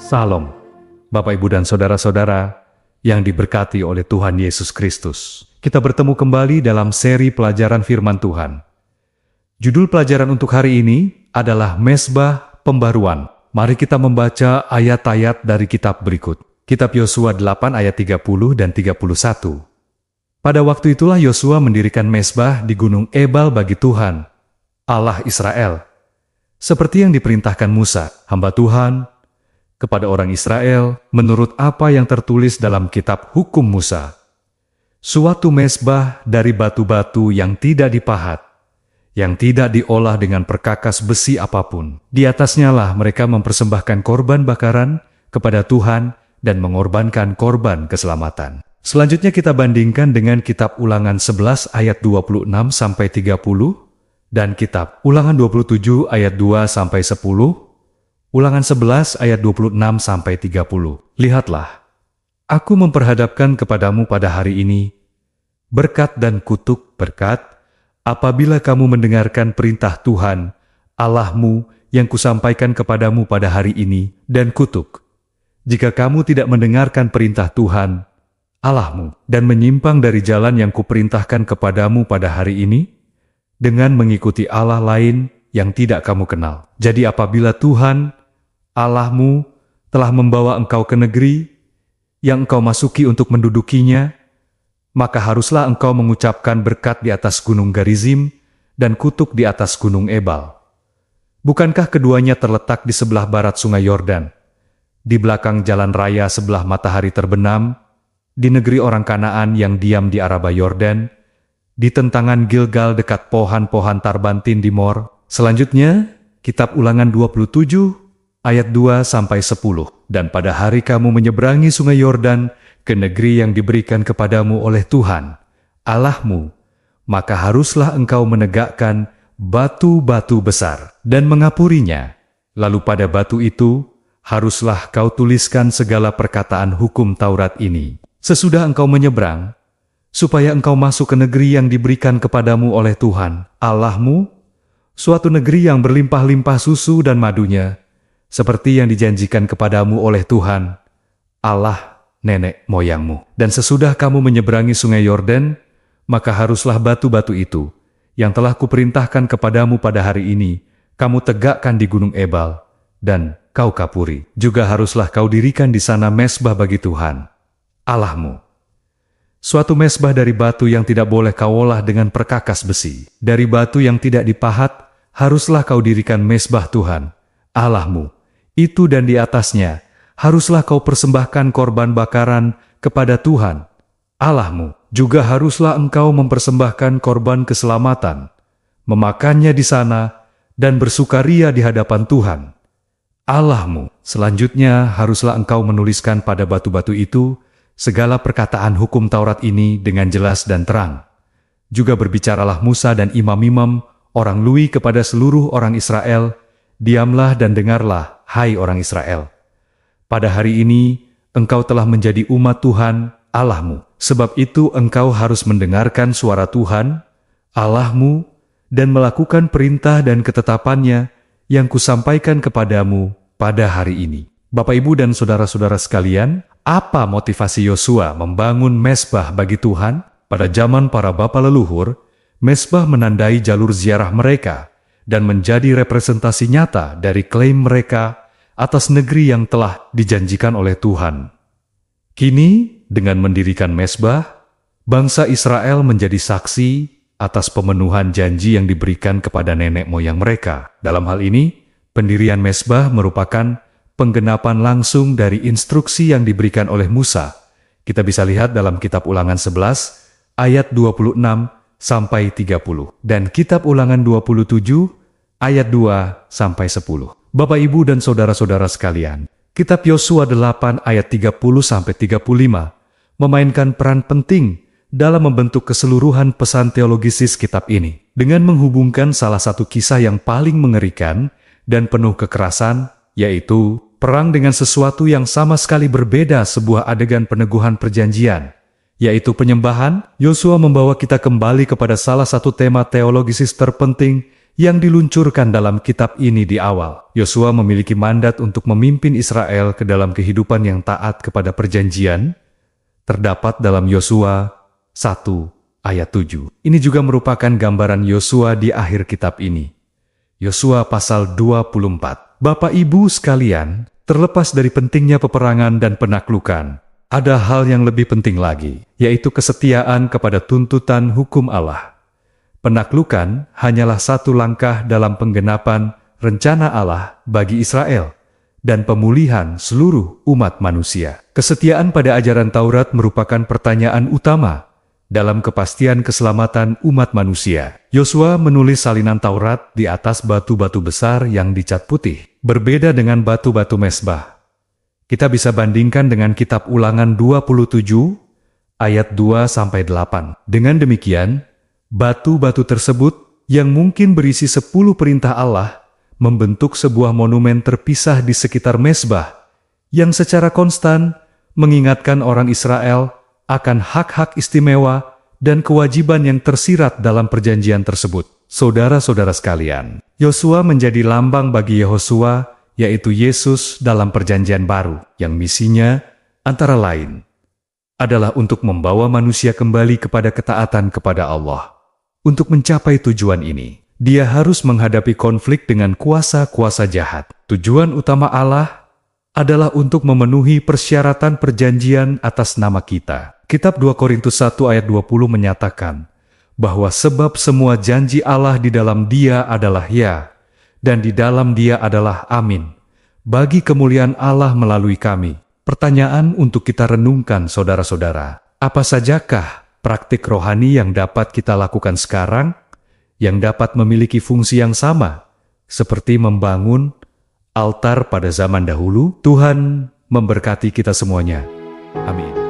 Salam, Bapak, Ibu, dan saudara-saudara yang diberkati oleh Tuhan Yesus Kristus. Kita bertemu kembali dalam seri pelajaran firman Tuhan. Judul pelajaran untuk hari ini adalah Mezbah Pembaruan. Mari kita membaca ayat-ayat dari kitab berikut. Kitab Yosua 8 ayat 30 dan 31. Pada waktu itulah Yosua mendirikan mezbah di Gunung Ebal bagi Tuhan, Allah Israel, seperti yang diperintahkan Musa, hamba Tuhan, kepada orang Israel, menurut apa yang tertulis dalam kitab hukum Musa. Suatu mezbah dari batu-batu yang tidak dipahat, yang tidak diolah dengan perkakas besi apapun. Di atasnya lah mereka mempersembahkan korban bakaran kepada Tuhan dan mengorbankan korban keselamatan. Selanjutnya kita bandingkan dengan kitab Ulangan 11 ayat 26-30 dan kitab Ulangan 27 ayat 2-10, Ulangan 11 ayat 26-30. Lihatlah, aku memperhadapkan kepadamu pada hari ini berkat dan kutuk. Berkat, apabila kamu mendengarkan perintah Tuhan, Allahmu yang kusampaikan kepadamu pada hari ini, dan kutuk, jika kamu tidak mendengarkan perintah Tuhan, Allahmu, dan menyimpang dari jalan yang kuperintahkan kepadamu pada hari ini, dengan mengikuti Allah lain yang tidak kamu kenal. Jadi apabila Tuhan, Allahmu, telah membawa engkau ke negeri yang engkau masuki untuk mendudukinya, maka haruslah engkau mengucapkan berkat di atas gunung Garizim dan kutuk di atas gunung Ebal. Bukankah keduanya terletak di sebelah barat sungai Yordan, di belakang jalan raya sebelah matahari terbenam, di negeri orang Kanaan yang diam di Araba Yordan, di tentangan Gilgal dekat pohon-pohon Tarbantin di Mor? Selanjutnya, kitab Ulangan 27 ayat 2-10. Dan pada hari kamu menyeberangi sungai Yordan ke negeri yang diberikan kepadamu oleh Tuhan, Allahmu, maka haruslah engkau menegakkan batu-batu besar dan mengapurinya. Lalu pada batu itu, haruslah kau tuliskan segala perkataan hukum Taurat ini. Sesudah engkau menyeberang, supaya engkau masuk ke negeri yang diberikan kepadamu oleh Tuhan, Allahmu, suatu negeri yang berlimpah-limpah susu dan madunya, seperti yang dijanjikan kepadamu oleh Tuhan, Allah nenek moyangmu. Dan sesudah kamu menyeberangi sungai Yordan, maka haruslah batu-batu itu, yang telah kuperintahkan kepadamu pada hari ini, kamu tegakkan di gunung Ebal, dan kau kapuri. Juga haruslah kau dirikan di sana mezbah bagi Tuhan, Allahmu. Suatu mezbah dari batu yang tidak boleh kau olah dengan perkakas besi. Dari batu yang tidak dipahat, haruslah kau dirikan mezbah Tuhan, Allahmu. Itu dan di atasnya, haruslah kau persembahkan korban bakaran kepada Tuhan, Allahmu. Juga haruslah engkau mempersembahkan korban keselamatan, memakannya di sana, dan bersukaria di hadapan Tuhan, Allahmu. Selanjutnya, haruslah engkau menuliskan pada batu-batu itu segala perkataan hukum Taurat ini dengan jelas dan terang. Juga berbicaralah Musa dan imam-imam orang Lui kepada seluruh orang Israel, diamlah dan dengarlah, hai orang Israel. Pada hari ini, engkau telah menjadi umat Tuhan, Allahmu. Sebab itu engkau harus mendengarkan suara Tuhan, Allahmu, dan melakukan perintah dan ketetapannya yang kusampaikan kepadamu pada hari ini. Bapak, Ibu, dan saudara-saudara sekalian, apa motivasi Yosua membangun mezbah bagi Tuhan? Pada zaman para bapa leluhur, mezbah menandai jalur ziarah mereka dan menjadi representasi nyata dari klaim mereka atas negeri yang telah dijanjikan oleh Tuhan. Kini, dengan mendirikan mezbah, bangsa Israel menjadi saksi atas pemenuhan janji yang diberikan kepada nenek moyang mereka. Dalam hal ini, pendirian mezbah merupakan penggenapan langsung dari instruksi yang diberikan oleh Musa. Kita bisa lihat dalam kitab Ulangan 11 ayat 26-30 dan kitab Ulangan 27 ayat 2-10. Bapak, Ibu, dan saudara-saudara sekalian, kitab Yosua 8 ayat 30-35 memainkan peran penting dalam membentuk keseluruhan pesan teologisis kitab ini dengan menghubungkan salah satu kisah yang paling mengerikan dan penuh kekerasan, yaitu perang dengan sesuatu yang sama sekali berbeda, sebuah adegan peneguhan perjanjian, yaitu penyembahan. Yosua membawa kita kembali kepada salah satu tema teologisis terpenting yang diluncurkan dalam kitab ini di awal. Yosua memiliki mandat untuk memimpin Israel ke dalam kehidupan yang taat kepada perjanjian, terdapat dalam Yosua 1 ayat 7. Ini juga merupakan gambaran Yosua di akhir kitab ini. Yosua pasal 24. Bapak Ibu sekalian, terlepas dari pentingnya peperangan dan penaklukan, ada hal yang lebih penting lagi, yaitu kesetiaan kepada tuntutan hukum Allah. Penaklukan hanyalah satu langkah dalam penggenapan rencana Allah bagi Israel dan pemulihan seluruh umat manusia. Kesetiaan pada ajaran Taurat merupakan pertanyaan utama dalam kepastian keselamatan umat manusia. Yosua menulis salinan Taurat di atas batu-batu besar yang dicat putih, berbeda dengan batu-batu mesbah. Kita bisa bandingkan dengan kitab Ulangan 27 ayat 2-8. Dengan demikian, batu-batu tersebut yang mungkin berisi 10 perintah Allah membentuk sebuah monumen terpisah di sekitar mesbah yang secara konstan mengingatkan orang Israel akan hak-hak istimewa dan kewajiban yang tersirat dalam perjanjian tersebut. Saudara-saudara sekalian, Yosua menjadi lambang bagi Yehosua, yaitu Yesus dalam perjanjian baru, yang misinya antara lain adalah untuk membawa manusia kembali kepada ketaatan kepada Allah. Untuk mencapai tujuan ini, dia harus menghadapi konflik dengan kuasa-kuasa jahat. Tujuan utama Allah adalah untuk memenuhi persyaratan perjanjian atas nama kita. Kitab 2 Korintus 1 ayat 20 menyatakan bahwa sebab semua janji Allah di dalam Dia adalah ya, dan di dalam Dia adalah amin, bagi kemuliaan Allah melalui kami. Pertanyaan untuk kita renungkan, saudara-saudara, apa sajakah praktik rohani yang dapat kita lakukan sekarang, yang dapat memiliki fungsi yang sama, seperti membangun altar pada zaman dahulu? Tuhan memberkati kita semuanya. Amin.